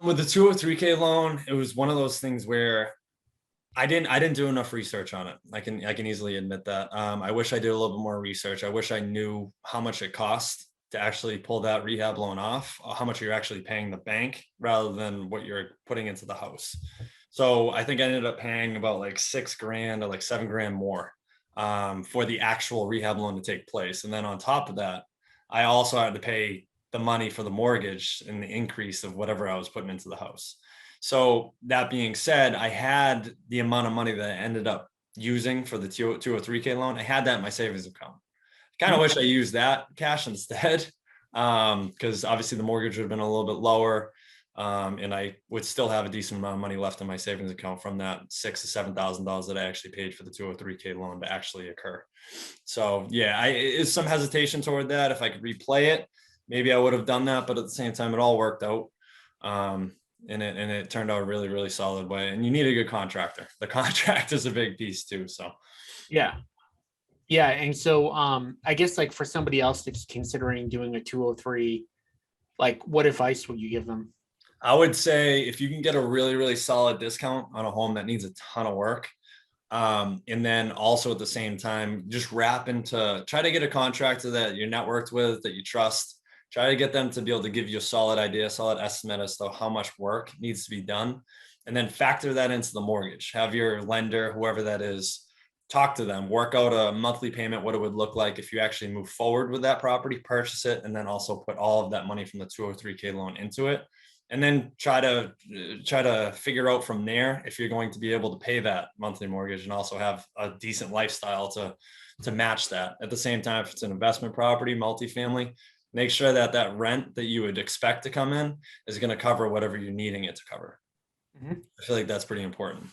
With the 203K loan, it was one of those things where I didn't do enough research on it. I can easily admit that. I wish I did a little bit more research. I wish I knew how much it cost to actually pull that rehab loan off, how much you're actually paying the bank rather than what you're putting into the house. So I think I ended up paying about like $6,000 or like $7,000 more for the actual rehab loan to take place. And then on top of that, I also had to pay the money for the mortgage and the increase of whatever I was putting into the house. So that being said, I had the amount of money that I ended up using for the 203K loan. I had that in my savings account. I kind of wish I used that cash instead, because obviously the mortgage would have been a little bit lower, and I would still have a decent amount of money left in my savings account from that $6,000 to $7,000 that I actually paid for the 203K loan to actually occur. So yeah, is some hesitation toward that. If I could replay it, maybe I would have done that, but at the same time, it all worked out. And it turned out a really, really solid way. And you need a good contractor. The contract is a big piece too. So Yeah. Yeah. And so I guess like for somebody else that's considering doing a 203, like what advice would you give them? I would say if you can get a really, really solid discount on a home that needs a ton of work, and then also at the same time, just try to get a contractor that you're networked with, that you trust. Try to get them to be able to give you a solid idea, solid estimate as to how much work needs to be done. And then factor that into the mortgage. Have your lender, whoever that is, talk to them, work out a monthly payment, what it would look like if you actually move forward with that property, purchase it, and then also put all of that money from the 203K loan into it. And then try to figure out from there if you're going to be able to pay that monthly mortgage and also have a decent lifestyle to match that. At the same time, if it's an investment property, multifamily, make sure that that rent that you would expect to come in is going to cover whatever you're needing it to cover. Mhm. I feel like that's pretty important.